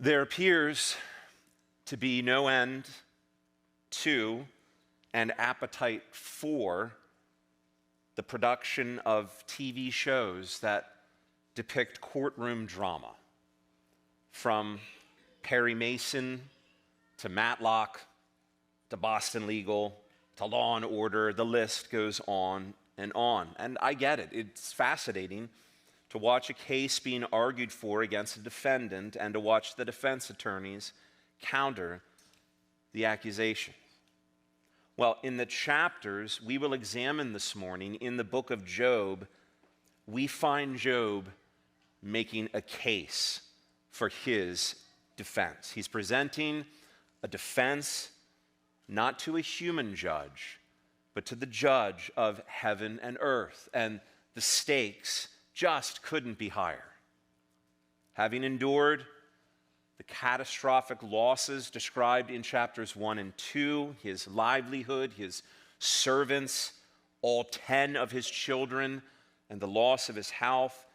There appears to be no end to and appetite for the production of TV shows that depict courtroom drama, from Perry Mason to Matlock to Boston Legal to Law and Order. The list goes on and on. And I get it. It's fascinating to watch a case being argued for against a defendant and to watch the defense attorneys counter the accusation. Well, in the chapters we will examine this morning in the book of Job, we find Job making a case for his defense. He's presenting a defense not to a human judge, but to the judge of heaven and earth. And the stakes just couldn't be higher. Having endured the catastrophic losses described in chapters 1 and 2, his livelihood, his servants, all 10 of his children, and the loss of his health,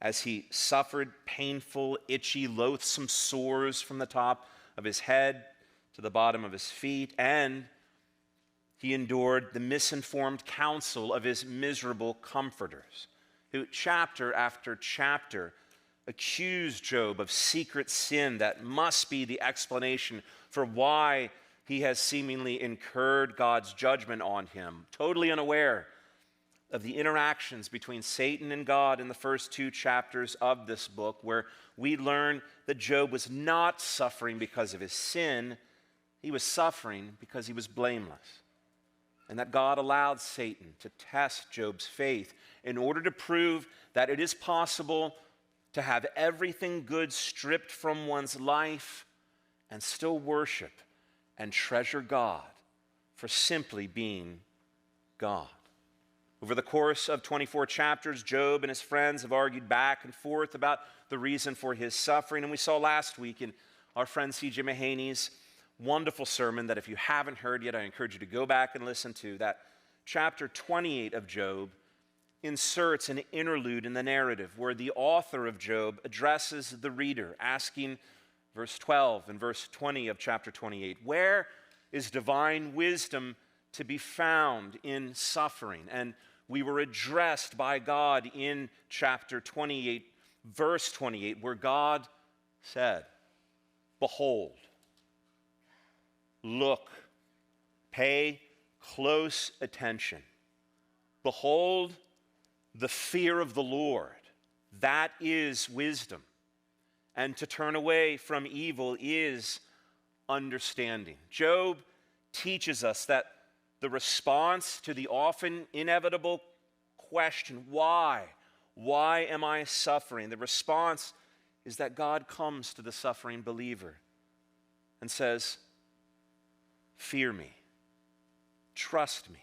as he suffered painful, itchy, loathsome sores from the top of his head to the bottom of his feet, and he endured the misinformed counsel of his miserable comforters, who chapter after chapter accused Job of secret sin that must be the explanation for why he has seemingly incurred God's judgment on him, totally unaware of the interactions between Satan and God in the first 2 chapters of this book, where we learn that Job was not suffering because of his sin, he was suffering because he was blameless, and that God allowed Satan to test Job's faith in order to prove that it is possible to have everything good stripped from one's life and still worship and treasure God for simply being God. Over the course of 24 chapters, Job and his friends have argued back and forth about the reason for his suffering. And we saw last week in our friend C.J. Mahaney's wonderful sermon that if you haven't heard yet, I encourage you to go back and listen to, that chapter 28 of Job inserts an interlude in the narrative where the author of Job addresses the reader, asking, verse 12 and verse 20 of chapter 28, where is divine wisdom to be found in suffering? And we were addressed by God in chapter 28, verse 28, where God said, behold, look, pay close attention. Behold, the fear of the Lord, that is wisdom. And to turn away from evil is understanding. Job teaches us that the response to the often inevitable question, why? Why am I suffering? The response is that God comes to the suffering believer and says, fear me, trust me,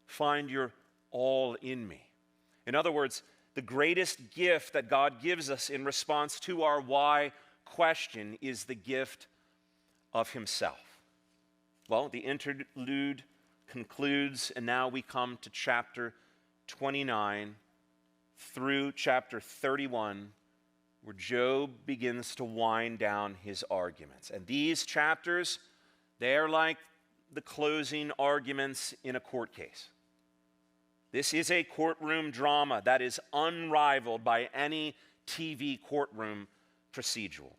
find your all in me. In other words, the greatest gift that God gives us in response to our why question is the gift of himself. Well, the interlude concludes, and now we come to chapter 29 through chapter 31, where Job begins to wind down his arguments. And these chapters, they are like the closing arguments in a court case. This is a courtroom drama that is unrivaled by any TV courtroom procedural.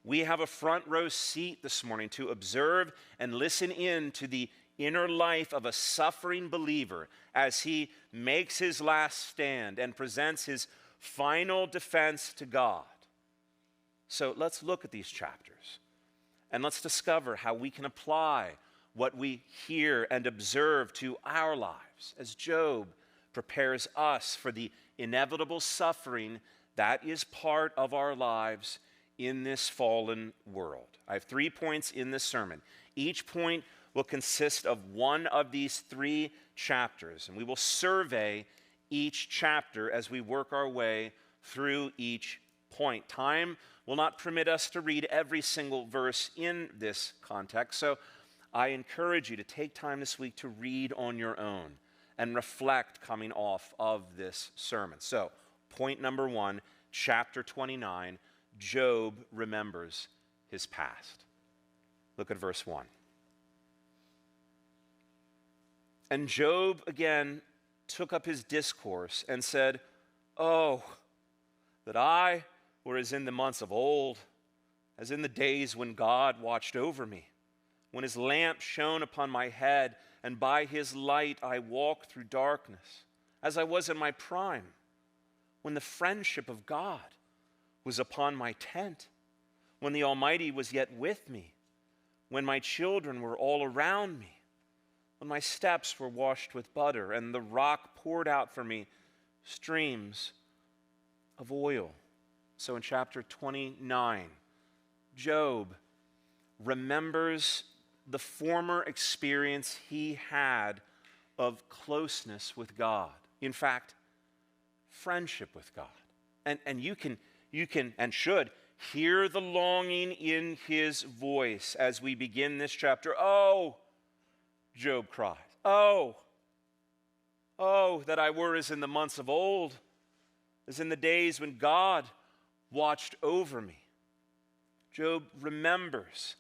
We have a front row seat this morning to observe and listen in to the inner life of a suffering believer as he makes his last stand and presents his final defense to God. So let's look at these chapters and let's discover how we can apply what we hear and observe to our lives as Job prepares us for the inevitable suffering that is part of our lives in this fallen world. I have 3 points in this sermon. Each point will consist of one of these 3 chapters, and we will survey each chapter as we work our way through each point. Time will not permit us to read every single verse in this context, so I encourage you to take time this week to read on your own and reflect coming off of this sermon. So, point number 1, chapter 29, Job remembers his his past. Look at verse 1. And Job again took up his discourse and said, "Oh, that I were as in the months of old, as in the days when God watched over me, when his lamp shone upon my head, and by his light I walked through darkness, as I was in my prime, when the friendship of God was upon my tent, when the Almighty was yet with me, when my children were all around me, when my steps were washed with butter, and the rock poured out for me streams of oil." So in chapter 29, Job remembers the former experience he had of closeness with God. In fact, friendship with God. And you can and should hear the longing in his voice as we begin this chapter. "Oh," Job cries, "Oh, that I were as in the months of old, as in the days when God watched over me." Job remembers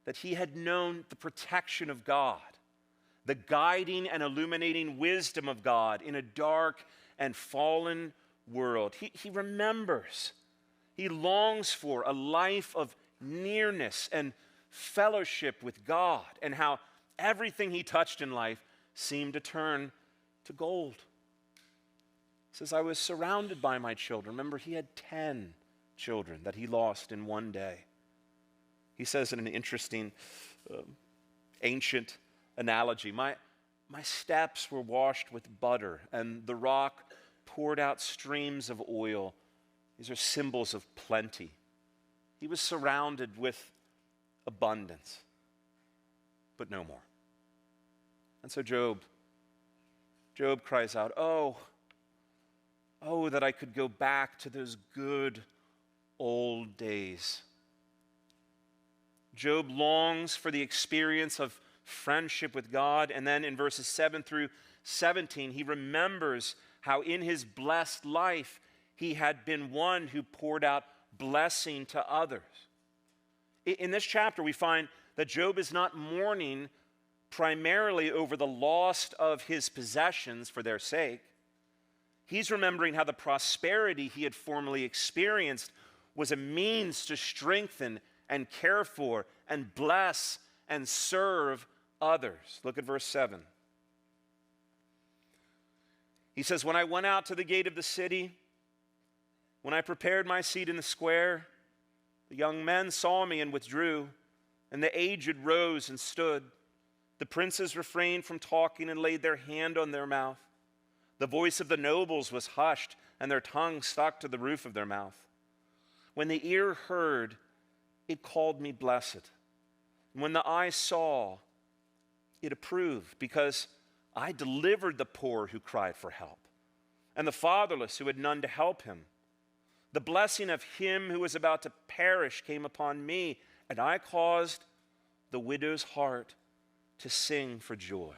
that he had known the protection of God, the guiding and illuminating wisdom of God in a dark and fallen world. He remembers, he longs for a life of nearness and fellowship with God, and how everything he touched in life seemed to turn to gold. He says, "I was surrounded by my children." Remember, he had 10 children that he lost in one day. He says in an interesting, ancient analogy, my steps were washed with butter, and the rock poured out streams of oil. These are symbols of plenty. He was surrounded with abundance, but no more. And so Job cries out, "Oh, that I could go back to those good old days." Job longs for the experience of friendship with God, and then in verses 7 through 17, he remembers how in his blessed life he had been one who poured out blessing to others. In this chapter, we find that Job is not mourning primarily over the loss of his possessions for their sake. He's remembering how the prosperity he had formerly experienced was a means to strengthen and care for and bless and serve others. Look at verse 7. He says, "When I went out to the gate of the city, when I prepared my seat in the square, the young men saw me and withdrew, and the aged rose and stood. The princes refrained from talking and laid their hand on their mouth. The voice of the nobles was hushed, and their tongue stuck to the roof of their mouth. When the ear heard, it called me blessed. And when the eye saw, it approved, because I delivered the poor who cried for help, and the fatherless who had none to help him. The blessing of him who was about to perish came upon me, and I caused the widow's heart to sing for joy."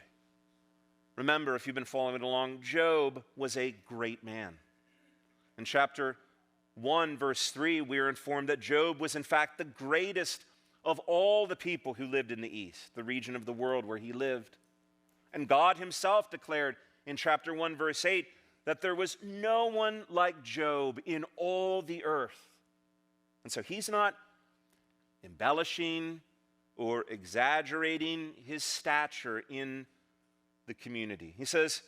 Remember, if you've been following along, Job was a great man. In chapter 1, verse 3, we are informed that Job was in fact the greatest of all the people who lived in the East, the region of the world where he lived. And God himself declared in chapter 1, verse 8, that there was no one like Job in all the earth. And so he's not embellishing or exaggerating his stature in the community. He says,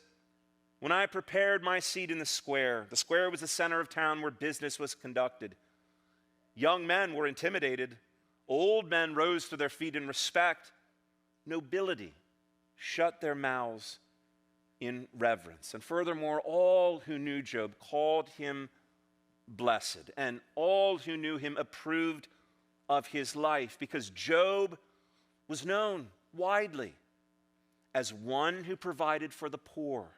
"When I prepared my seat in the square was the center of town where business was conducted. Young men were intimidated. Old men rose to their feet in respect. Nobility shut their mouths in reverence. And furthermore, all who knew Job called him blessed, and all who knew him approved of his life, because Job was known widely as one who provided for the poor,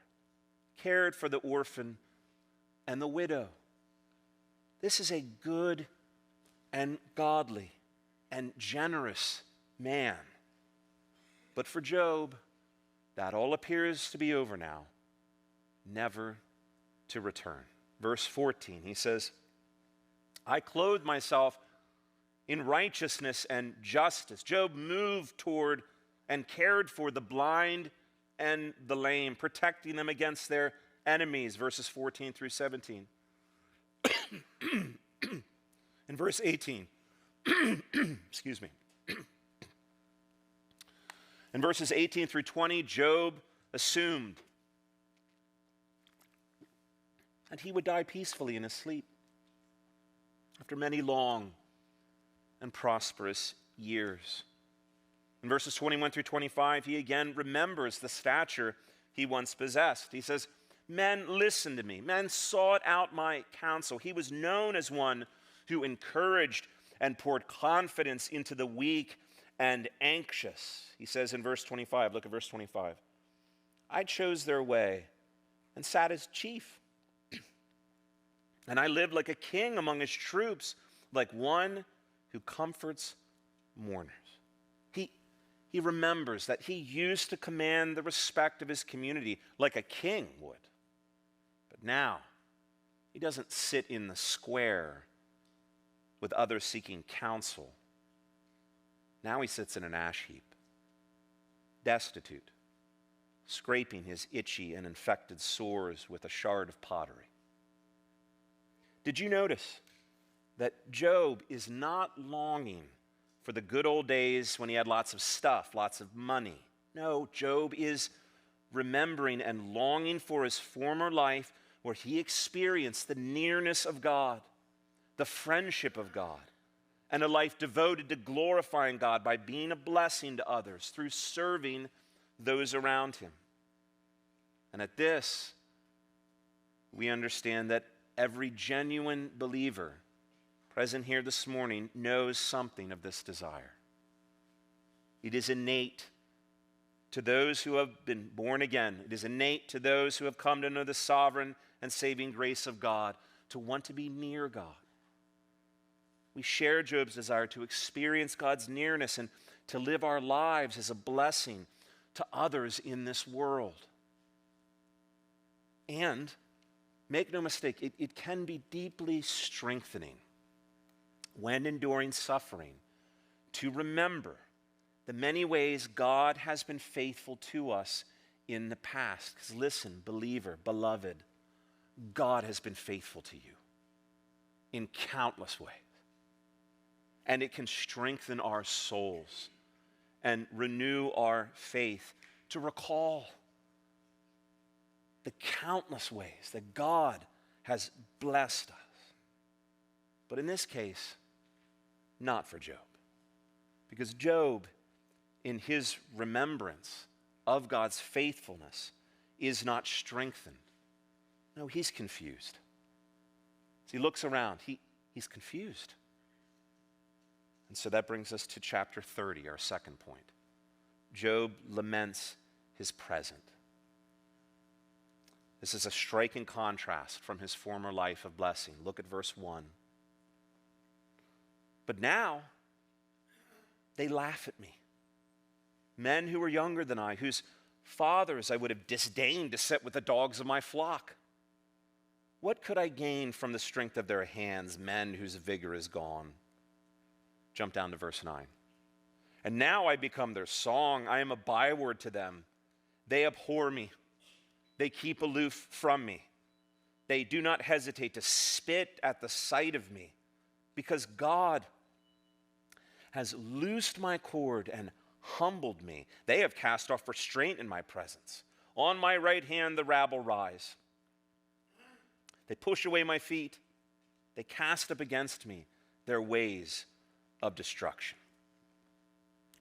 cared for the orphan and the widow." This is a good and godly and generous man. But for Job, that all appears to be over now, never to return. Verse 14, he says, "I clothed myself in righteousness and justice. Job moved toward and cared for the blind and the lame, protecting them against their enemies, verses 14 through 17. In verse 18, excuse me. In verses 18 through 20, Job assumed that he would die peacefully in his sleep after many long and prosperous years. In verses 21 through 25, he again remembers the stature he once possessed. He says, "Men listened to me. Men sought out my counsel." He was known as one who encouraged and poured confidence into the weak and anxious. He says in verse 25, look at verse 25. "I chose their way and sat as chief. And I lived like a king among his troops, like one who comforts mourners." He remembers that he used to command the respect of his community like a king would. But now, he doesn't sit in the square with others seeking counsel. Now he sits in an ash heap, destitute, scraping his itchy and infected sores with a shard of pottery. Did you notice that Job is not longing for the good old days when he had lots of stuff, lots of money? No, Job is remembering and longing for his former life where he experienced the nearness of God, the friendship of God, and a life devoted to glorifying God by being a blessing to others through serving those around him. And at this, we understand that every genuine believer present here this morning knows something of this desire. It is innate to those who have been born again. It is innate to those who have come to know the sovereign and saving grace of God, to want to be near God. We share Job's desire to experience God's nearness and to live our lives as a blessing to others in this world. And make no mistake, it can be deeply strengthening when enduring suffering to remember the many ways God has been faithful to us in the past. Because listen, believer, beloved, God has been faithful to you in countless ways. And it can strengthen our souls and renew our faith to recall the countless ways that God has blessed us. But in this case, not for Job. Because Job, in his remembrance of God's faithfulness, is not strengthened. No, he's confused. As he looks around, he's confused. And so that brings us to chapter 30, our second point. Job laments his present. This is a striking contrast from his former life of blessing. Look at verse 1. "But now they laugh at me. Men who were younger than I, whose fathers I would have disdained to set with the dogs of my flock. What could I gain from the strength of their hands, men whose vigor is gone?" Jump down to verse 9. "And now I become their song. I am a byword to them. They abhor me. They keep aloof from me. They do not hesitate to spit at the sight of me, because God has loosed my cord and humbled me. They have cast off restraint in my presence. On my right hand the rabble rise. They push away my feet. They cast up against me their ways of destruction."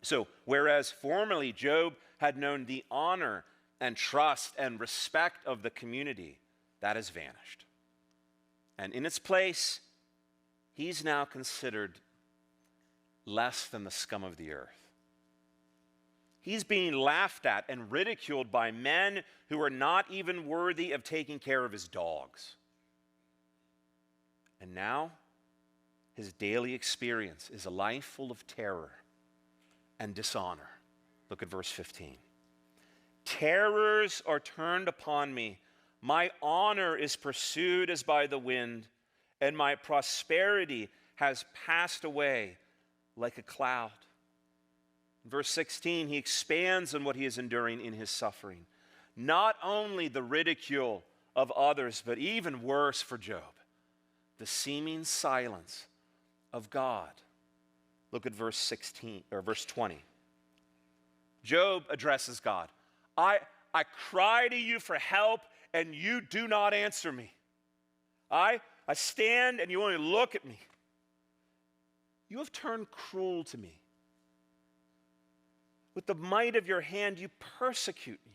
So, whereas formerly Job had known the honor and trust and respect of the community, that has vanished. And in its place, he's now considered less than the scum of the earth. He's being laughed at and ridiculed by men who are not even worthy of taking care of his dogs. And now, his daily experience is a life full of terror and dishonor. Look at verse 15. "Terrors are turned upon me. My honor is pursued as by the wind, and my prosperity has passed away like a cloud. In verse 16, he expands on what he is enduring in his suffering. Not only the ridicule of others, but even worse for Job, the seeming silence of God. Look at verse 20. Job addresses God. I cry to you for help, and you do not answer me. I stand, and you only look at me. You have turned cruel to me. With the might of your hand, you persecute me.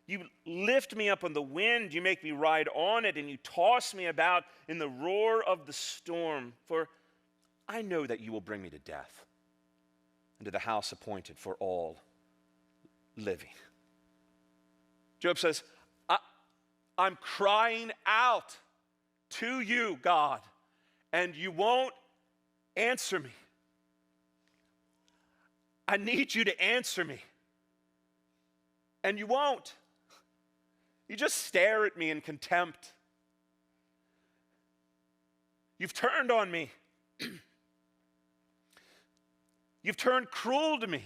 You lift me up on the wind, you make me ride on it, and you toss me about in the roar of the storm. For I know that you will bring me to death and to the house appointed for all living. Job says, I'm crying out to you, God, and you won't answer me. I need you to answer me. And you won't. You just stare at me in contempt. You've turned on me. You've turned cruel to me.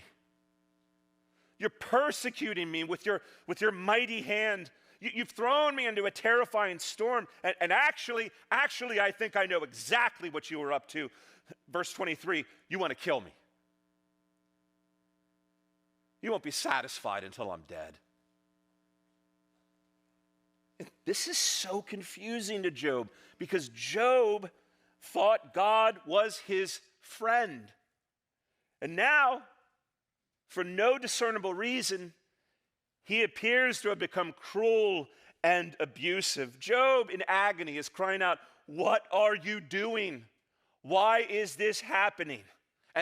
You're persecuting me with your mighty hand. You've thrown me into a terrifying storm. And actually, I think I know exactly what you were up to. Verse 23, you want to kill me. You won't be satisfied until I'm dead. This is so confusing to Job because Job thought God was his friend. And now, for no discernible reason, he appears to have become cruel and abusive. Job, in agony, is crying out, "What are you doing? Why is this happening?"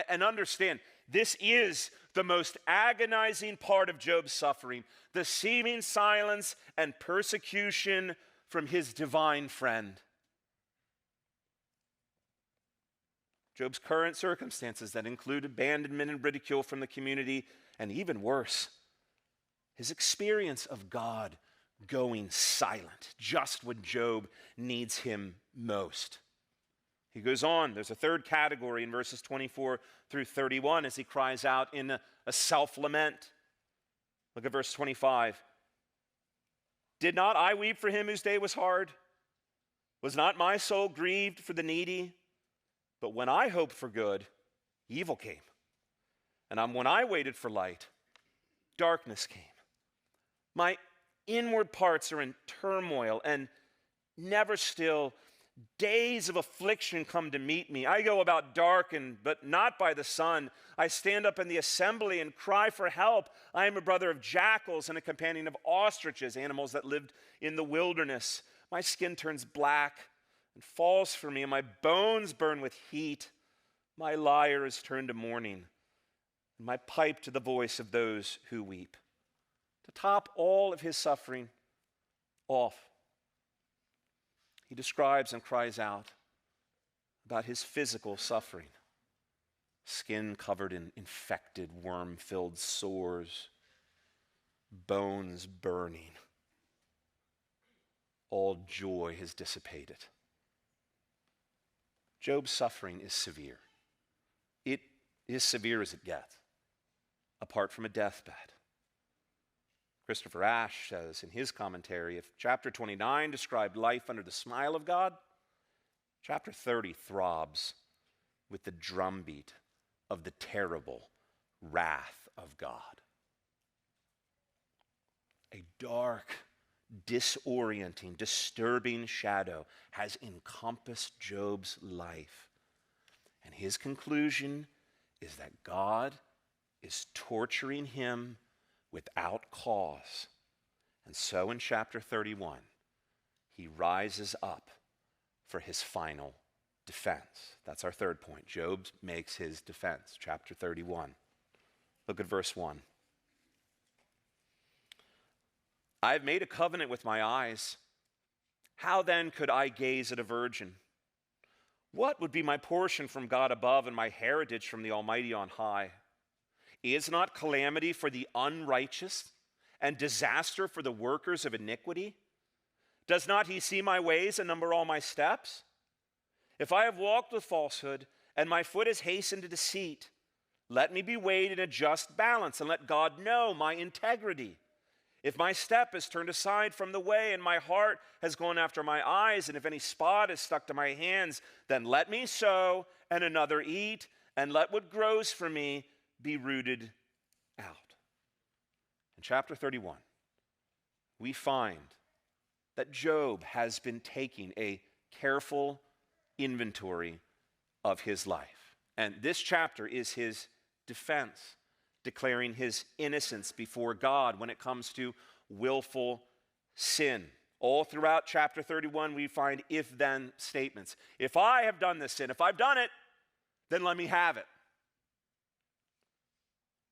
And understand, this is the most agonizing part of Job's suffering, the seeming silence and persecution from his divine friend. Job's current circumstances that include abandonment and ridicule from the community, and even worse, his experience of God going silent just when Job needs him most. He goes on, there's a third category in verses 24 through 31 as he cries out in a self-lament. Look at verse 25. Did not I weep for him whose day was hard? Was not my soul grieved for the needy? But when I hoped for good, evil came. And when I waited for light, darkness came. My inward parts are in turmoil and never still. Days of affliction come to meet me. I go about darkened, but not by the sun. I stand up in the assembly and cry for help. I am a brother of jackals and a companion of ostriches, animals that lived in the wilderness. My skin turns black and falls from me, and my bones burn with heat. My lyre is turned to mourning, and my pipe to the voice of those who weep. To top all of his suffering off, he describes and cries out about his physical suffering. Skin covered in infected, worm-filled sores, bones burning. All joy has dissipated. Job's suffering is severe. It is severe as it gets, apart from a deathbed. Christopher Ashe says in his commentary, if chapter 29 described life under the smile of God, chapter 30 throbs with the drumbeat of the terrible wrath of God. A dark, disorienting, disturbing shadow has encompassed Job's life. And his conclusion is that God is torturing him without cause. And so in chapter 31, he rises up for his final defense. That's our third point. Job makes his defense. Chapter 31. Look at verse 1. I have made a covenant with my eyes. How then could I gaze at a virgin? What would be my portion from God above and my heritage from the Almighty on high? Is not calamity for the unrighteous and disaster for the workers of iniquity? Does not he see my ways and number all my steps? If I have walked with falsehood and my foot has hastened to deceit. Let me be weighed in a just balance, and let God know my integrity. If my step is turned aside from the way, and my heart has gone after my eyes, and if any spot is stuck to my hands, then let me sow, and another eat, and let what grows from me be rooted out. In chapter 31, we find that Job has been taking a careful inventory of his life. And this chapter is his defense, declaring his innocence before God when it comes to willful sin. All throughout chapter 31, we find if-then statements. If I have done this sin, if I've done it, then let me have it.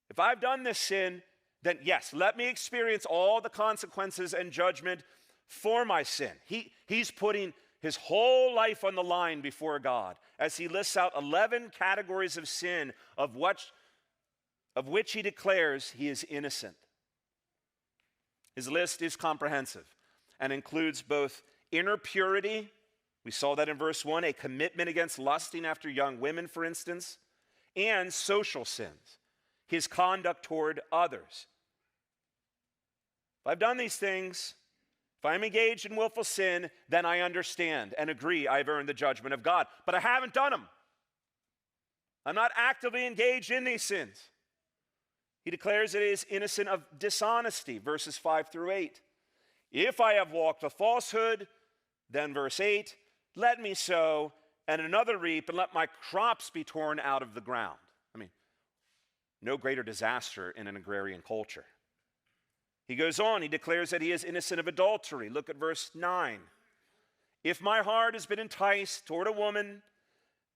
If I've done this sin, then yes, let me experience all the consequences and judgment for my sin. He's putting his whole life on the line before God as he lists out 11 categories of sin of which he declares he is innocent. His list is comprehensive and includes both inner purity, we saw that in verse 1, a commitment against lusting after young women, for instance, and social sins, his conduct toward others. If I've done these things, if I'm engaged in willful sin, then I understand and agree I've earned the judgment of God. But I haven't done them. I'm not actively engaged in these sins. He declares that he is innocent of dishonesty, verses 5 through 8. If I have walked with falsehood, then verse 8, let me sow and another reap, and let my crops be torn out of the ground. I mean, no greater disaster in an agrarian culture. He goes on, he declares that he is innocent of adultery. Look at verse 9. If my heart has been enticed toward a woman,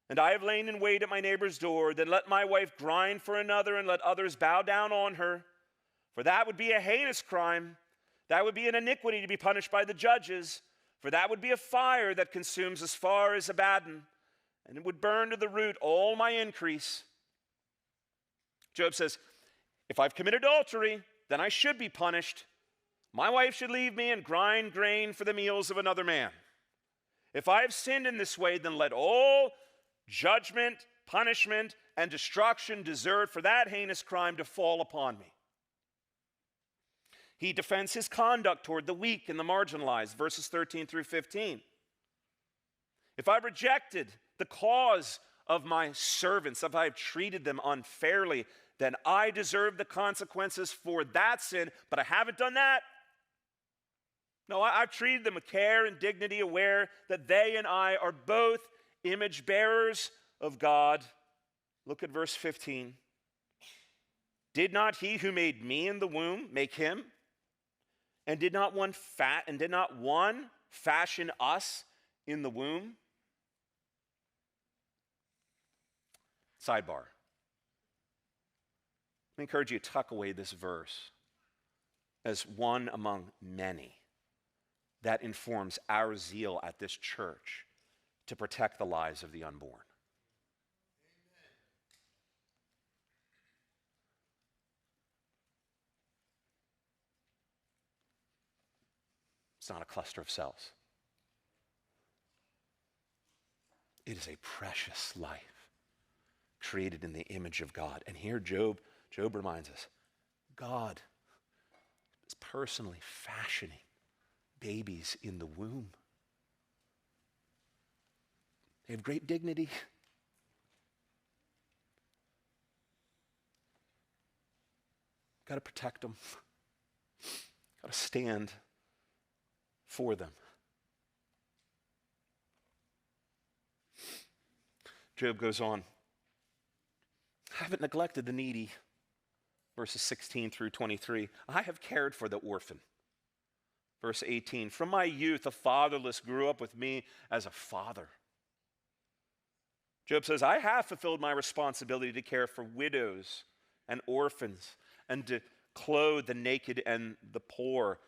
and I have lain in wait at my neighbor's door, then let my wife grind for another, and let others bow down on her. For that would be a heinous crime. That would be an iniquity to be punished by the judges. For that would be a fire that consumes as far as Abaddon, and it would burn to the root all my increase. Job says, if I've committed adultery, then I should be punished. My wife should leave me and grind grain for the meals of another man. If I have sinned in this way, then let all judgment, punishment, and destruction deserved for that heinous crime to fall upon me. He defends his conduct toward the weak and the marginalized, verses 13 through 15. If I've rejected the cause of my servants, if I've treated them unfairly, then I deserve the consequences for that sin, but I haven't done that. No, I've treated them with care and dignity, aware that they and I are both image bearers of God. Look at verse 15. Did not he who made me in the womb make him? And did not one fashion us in the womb? Sidebar. I encourage you to tuck away this verse as one among many that informs our zeal at this church to protect the lives of the unborn. It's not a cluster of cells. It is a precious life created in the image of God. And here Job reminds us, God is personally fashioning babies in the womb. They have great dignity. Got to protect them. Got to stand for them. Job goes on. I haven't neglected the needy. Verses 16 through 23. I have cared for the orphan. Verse 18. From my youth, the fatherless grew up with me as a father. Job says, I have fulfilled my responsibility to care for widows and orphans and to clothe the naked and the poor.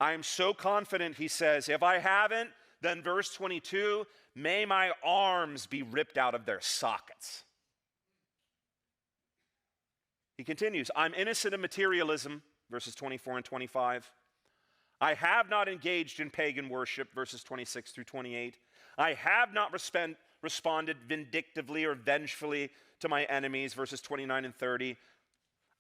I am so confident, he says, if I haven't, then verse 22, may my arms be ripped out of their sockets. He continues, I'm innocent of materialism, verses 24 and 25. I have not engaged in pagan worship, verses 26 through 28. I have not responded vindictively or vengefully to my enemies, verses 29 and 30.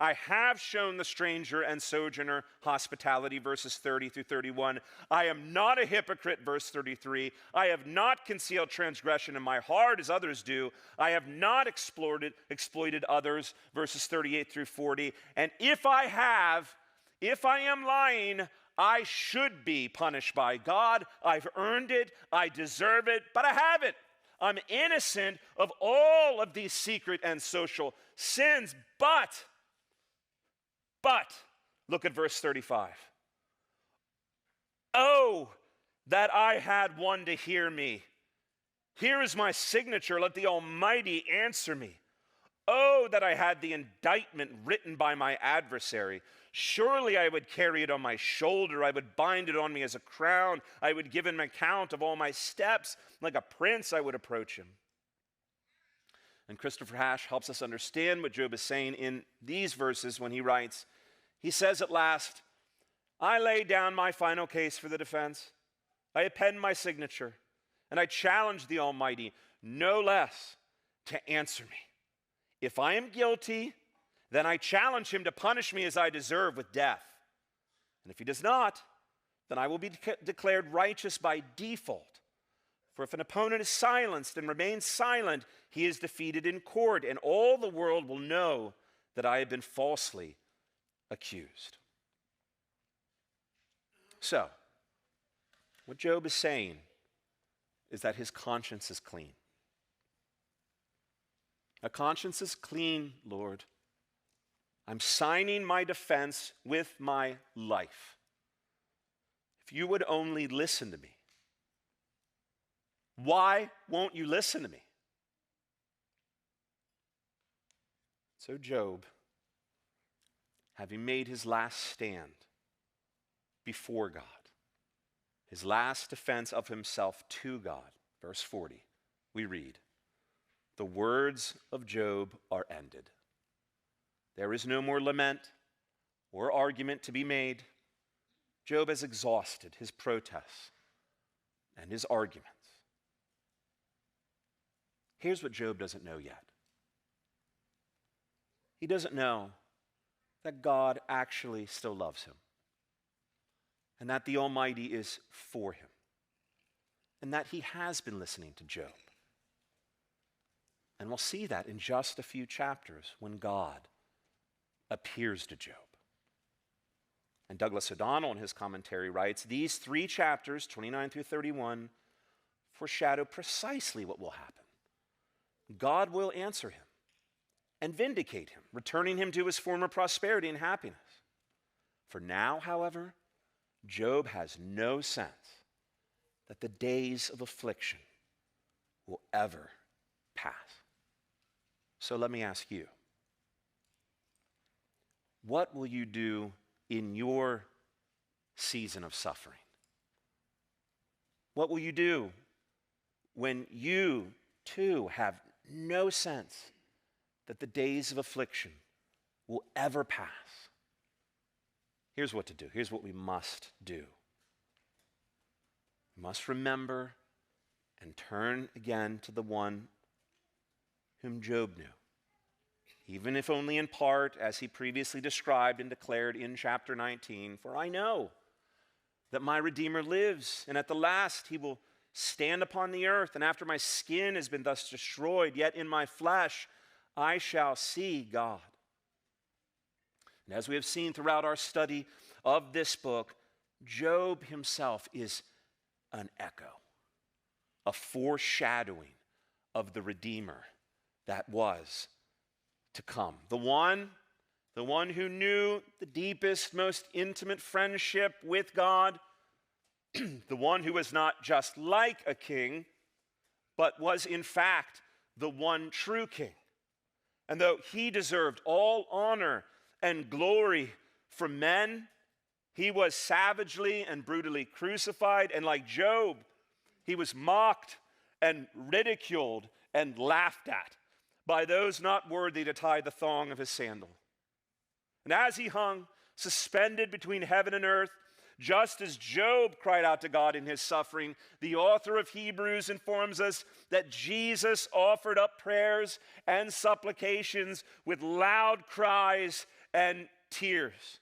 I have shown the stranger and sojourner hospitality, verses 30 through 31. I am not a hypocrite, verse 33. I have not concealed transgression in my heart as others do. I have not exploited others, verses 38 through 40. And if I am lying, I should be punished by God. I've earned it. I deserve it, but I haven't. I'm innocent of all of these secret and social sins, but, look at verse 35. Oh, that I had one to hear me. Here is my signature. Let the Almighty answer me. Oh, that I had the indictment written by my adversary. Surely I would carry it on my shoulder. I would bind it on me as a crown. I would give him an account of all my steps. Like a prince, I would approach him. And Christopher Hash helps us understand what Job is saying in these verses when he writes, he says at last, I lay down my final case for the defense. I append my signature, and I challenge the Almighty no less to answer me. If I am guilty, then I challenge him to punish me as I deserve with death. And if he does not, then I will be declared righteous by default. For if an opponent is silenced and remains silent, he is defeated in court, and all the world will know that I have been falsely accused. So, what Job is saying is that his conscience is clean. A conscience is clean, Lord. I'm signing my defense with my life. If you would only listen to me. Why won't you listen to me? So Job, having made his last stand before God, his last defense of himself to God, verse 40, we read, the words of Job are ended. There is no more lament or argument to be made. Job has exhausted his protests and his arguments. Here's what Job doesn't know yet. He doesn't know that God actually still loves him, and that the Almighty is for him, and that he has been listening to Job. And we'll see that in just a few chapters when God appears to Job. And Douglas O'Donnell in his commentary writes, these 3 chapters, 29 through 31, foreshadow precisely what will happen. God will answer him and vindicate him, returning him to his former prosperity and happiness. For now, however, Job has no sense that the days of affliction will ever pass. So let me ask you, what will you do in your season of suffering? What will you do when you too have no sense that the days of affliction will ever pass? Here's what to do. Here's what we must do. We must remember and turn again to the one whom Job knew, even if only in part, as he previously described and declared in chapter 19, for I know that my Redeemer lives, and at the last he will stand upon the earth, and after my skin has been thus destroyed, yet in my flesh I shall see God. And as we have seen throughout our study of this book, Job himself is an echo, a foreshadowing of the Redeemer that was to come. The one who knew the deepest, most intimate friendship with God, the one who was not just like a king, but was in fact the one true king. And though he deserved all honor and glory from men, he was savagely and brutally crucified, and like Job, he was mocked and ridiculed and laughed at by those not worthy to tie the thong of his sandal. And as he hung, suspended between heaven and earth, Just as Job cried out to God in his suffering, the author of Hebrews informs us that Jesus offered up prayers and supplications with loud cries and tears.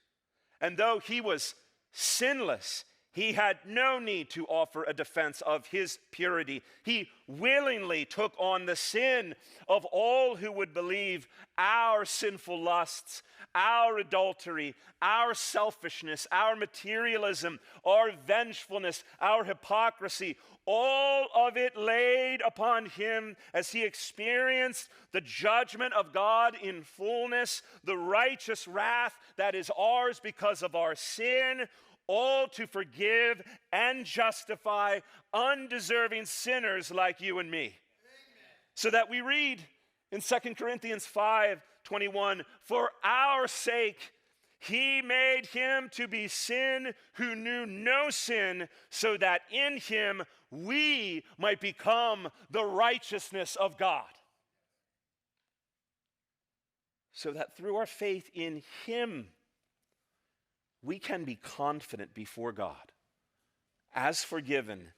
And though he was sinless, he had no need to offer a defense of his purity. He willingly took on the sin of all who would believe, our sinful lusts, our adultery, our selfishness, our materialism, our vengefulness, our hypocrisy, all of it laid upon him as he experienced the judgment of God in fullness, the righteous wrath that is ours because of our sin, all to forgive and justify undeserving sinners like you and me. Amen. So that we read in 2 Corinthians 5:21, for our sake he made him to be sin who knew no sin, so that in him we might become the righteousness of God. So that through our faith in him, we can be confident before God as forgiven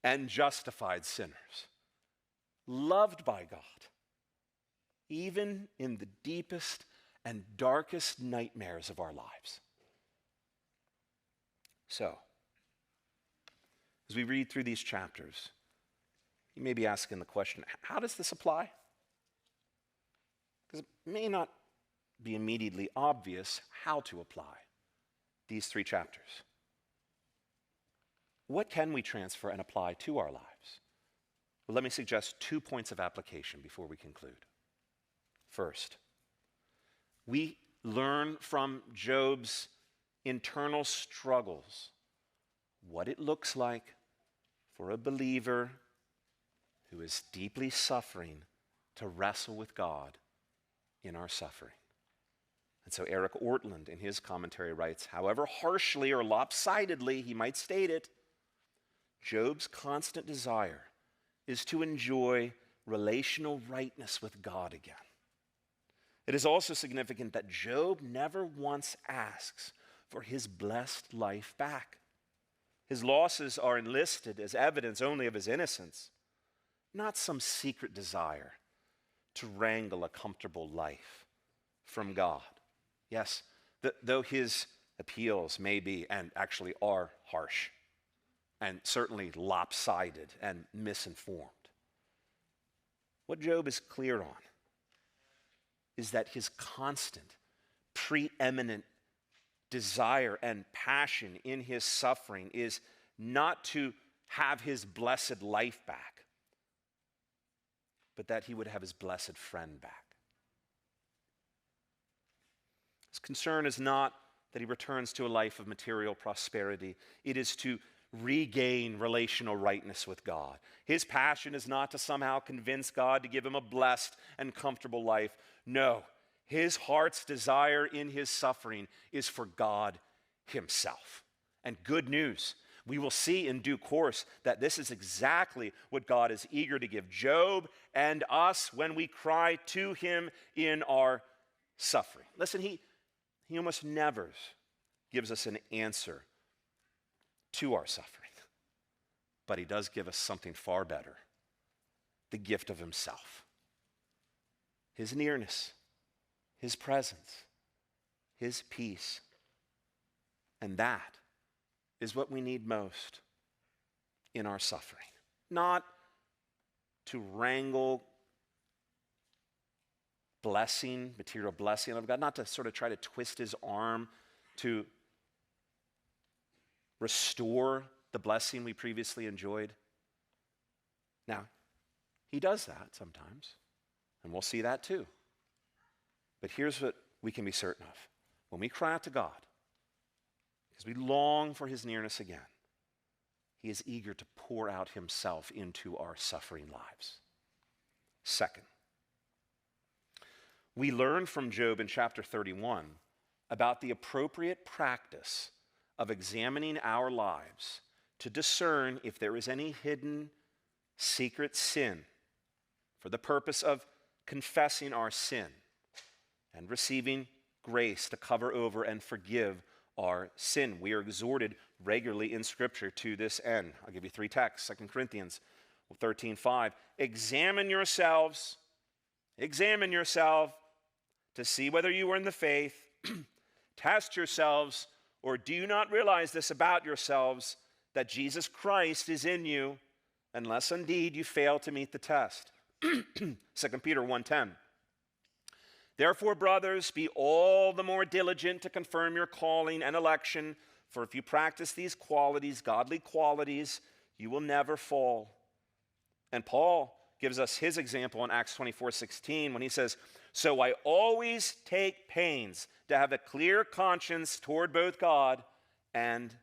and justified sinners, loved by God, even in the deepest and darkest nightmares of our lives. So, as we read through these chapters, you may be asking the question, how does this apply? Because it may not be immediately obvious how to apply these 3 chapters. What can we transfer and apply to our lives? Well, let me suggest 2 points of application before we conclude. First, we learn from Job's internal struggles what it looks like for a believer who is deeply suffering to wrestle with God in our suffering. And so Eric Ortland in his commentary writes, however harshly or lopsidedly he might state it, Job's constant desire is to enjoy relational rightness with God again. It is also significant that Job never once asks for his blessed life back. His losses are enlisted as evidence only of his innocence, not some secret desire to wrangle a comfortable life from God. Yes, though his appeals may be, and actually are, harsh, and certainly lopsided and misinformed, what Job is clear on is that his constant, preeminent desire and passion in his suffering is not to have his blessed life back, but that he would have his blessed friend back. His concern is not that he returns to a life of material prosperity. It is to regain relational rightness with God. His passion is not to somehow convince God to give him a blessed and comfortable life. No, his heart's desire in his suffering is for God himself. And good news, we will see in due course that this is exactly what God is eager to give Job and us when we cry to him in our suffering. Listen, he almost never gives us an answer to our suffering, but he does give us something far better, the gift of himself, his nearness, his presence, his peace. And that is what we need most in our suffering. Not to wrangle blessing, material blessing of God, not to sort of try to twist his arm to restore the blessing we previously enjoyed. Now, he does that sometimes, and we'll see that too. But here's what we can be certain of. When we cry out to God, because we long for his nearness again, he is eager to pour out himself into our suffering lives. Second, we learn from Job in chapter 31 about the appropriate practice of examining our lives to discern if there is any hidden, secret sin for the purpose of confessing our sin and receiving grace to cover over and forgive our sin. We are exhorted regularly in Scripture to this end. I'll give you 3 texts. 2 Corinthians 13:5. Examine yourself to see whether you are in the faith. Test yourselves, or do you not realize this about yourselves, that Jesus Christ is in you, unless indeed you fail to meet the test. 2 Peter 1:10. Therefore, brothers, be all the more diligent to confirm your calling and election, for if you practice these qualities, godly qualities, you will never fall. And Paul gives us his example in Acts 24:16 when he says, so I always take pains to have a clear conscience toward both God and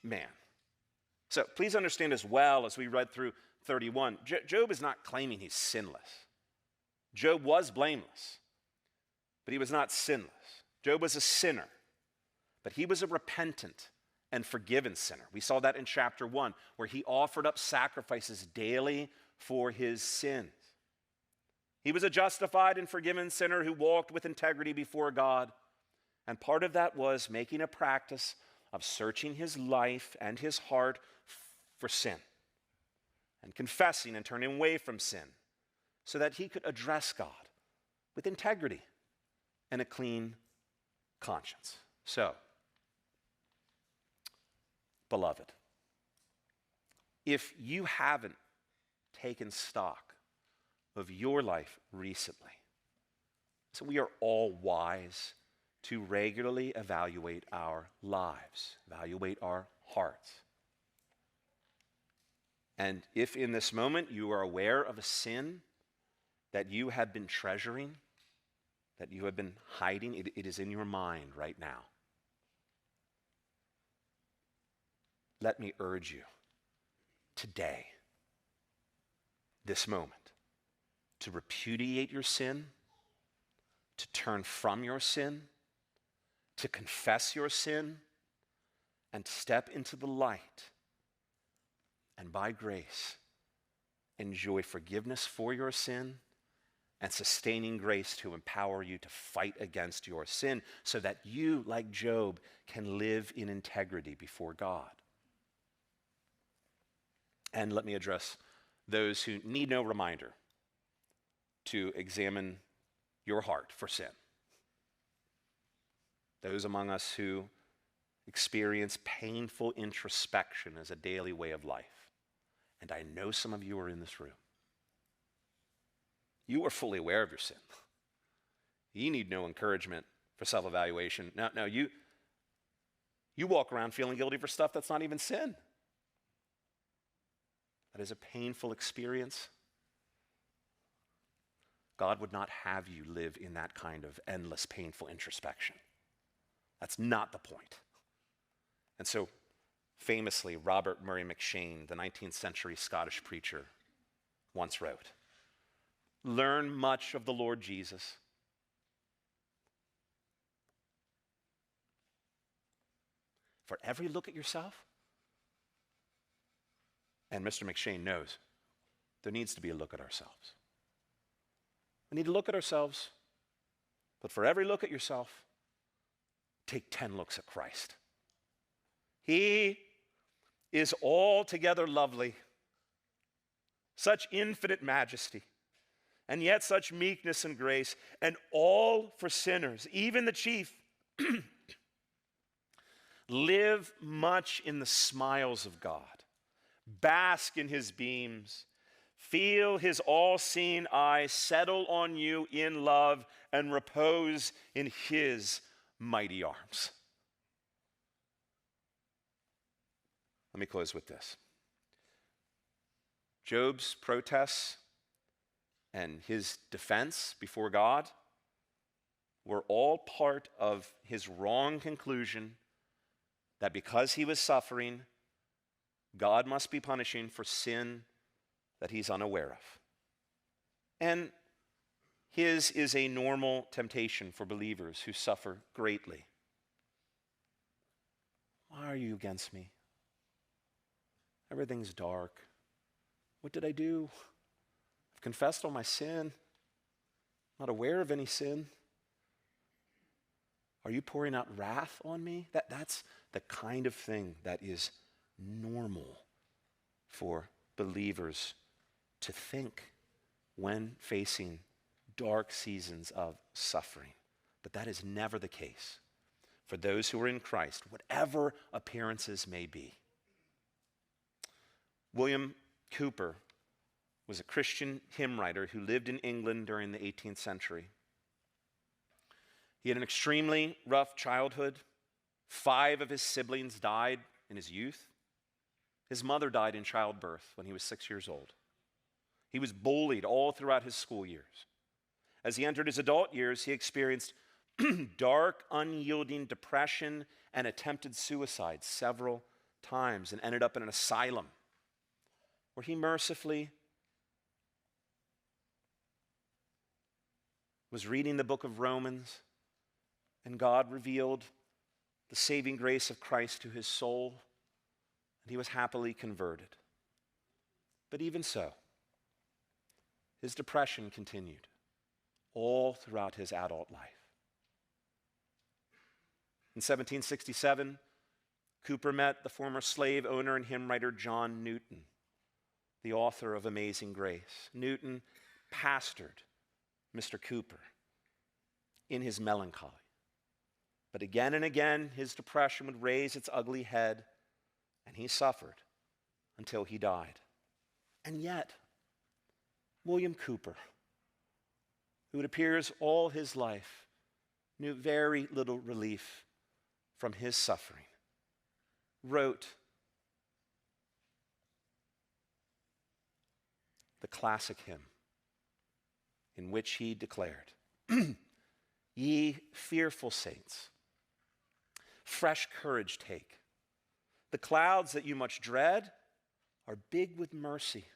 man. So please understand as well as we read through 31, Job is not claiming he's sinless. Job was blameless, but he was not sinless. Job was a sinner, but he was a repentant and forgiven sinner. We saw that in chapter 1, where he offered up sacrifices daily for his sins. He was a justified and forgiven sinner who walked with integrity before God. And part of that was making a practice of searching his life and his heart for sin and confessing and turning away from sin so that he could address God with integrity and a clean conscience. So, beloved, if you haven't taken stock of your life recently, so we are all wise to regularly evaluate our lives, evaluate our hearts. And if in this moment you are aware of a sin that you have been treasuring, that you have been hiding, it is in your mind right now. Let me urge you today, this moment, to repudiate your sin, to turn from your sin, to confess your sin, and step into the light. And by grace, enjoy forgiveness for your sin and sustaining grace to empower you to fight against your sin so that you, like Job, can live in integrity before God. And let me address those who need no reminder to examine your heart for sin. Those among us who experience painful introspection as a daily way of life. And I know some of you are in this room. You are fully aware of your sin. You need no encouragement for self-evaluation. No, you walk around feeling guilty for stuff that's not even sin. That is a painful experience. God would not have you live in that kind of endless, painful introspection. That's not the point. And so, famously, Robert Murray McCheyne, the 19th century Scottish preacher, once wrote, learn much of the Lord Jesus. For every look at yourself, and Mr. McCheyne knows, there needs to be a look at ourselves. We need to look at ourselves, but for every look at yourself, take 10 looks at Christ. He is altogether lovely, such infinite majesty, and yet such meekness and grace, and all for sinners, even the chief. Live much in the smiles of God, bask in his beams, feel his all-seeing eye settle on you in love, and repose in his mighty arms. Let me close with this. Job's protests and his defense before God were all part of his wrong conclusion that because he was suffering, God must be punishing for sin that he's unaware of. And his is a normal temptation for believers who suffer greatly. Why are you against me? Everything's dark. What did I do? I've confessed all my sin. I'm not aware of any sin. Are you pouring out wrath on me? That's the kind of thing that is normal for believers to think when facing dark seasons of suffering. But that is never the case for those who are in Christ, whatever appearances may be. William Cowper was a Christian hymn writer who lived in England during the 18th century. He had an extremely rough childhood. 5 of his siblings died in his youth. His mother died in childbirth when he was 6 years old. He was bullied all throughout his school years. As he entered his adult years, he experienced dark, unyielding depression and attempted suicide several times and ended up in an asylum where he mercifully was reading the book of Romans, and God revealed the saving grace of Christ to his soul, and he was happily converted. But even so, his depression continued all throughout his adult life. In 1767, Cowper met the former slave owner and hymn writer John Newton, the author of Amazing Grace. Newton pastored Mr. Cowper in his melancholy. But again and again, his depression would raise its ugly head, and he suffered until he died. And yet, William Cowper, who it appears all his life knew very little relief from his suffering, wrote the classic hymn in which he declared, "Ye fearful saints, fresh courage take. The clouds that you much dread are big with mercy,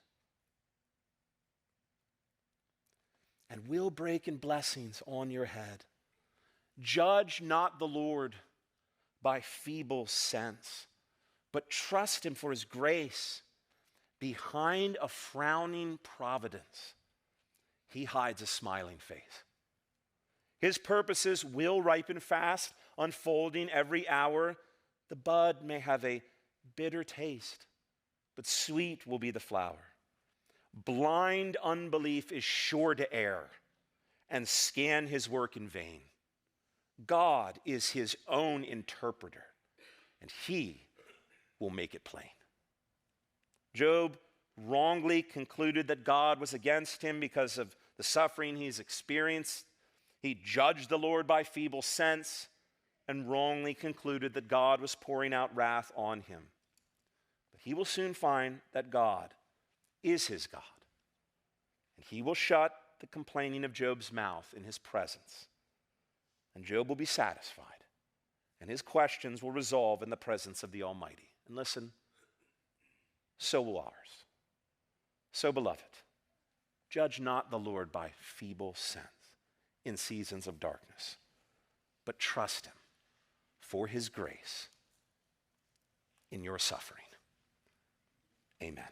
and will break in blessings on your head. Judge not the Lord by feeble sense, but trust him for his grace. Behind a frowning providence, he hides a smiling face. His purposes will ripen fast, unfolding every hour. The bud may have a bitter taste, but sweet will be the flower. Blind unbelief is sure to err and scan his work in vain. God is his own interpreter, and he will make it plain." Job wrongly concluded that God was against him because of the suffering he's experienced. He judged the Lord by feeble sense and wrongly concluded that God was pouring out wrath on him. But he will soon find that God is his God, and he will shut the complaining of Job's mouth in his presence, and Job will be satisfied, and his questions will resolve in the presence of the Almighty. And listen, so will ours. So, beloved, judge not the Lord by feeble sense in seasons of darkness, but trust him for his grace in your suffering. Amen.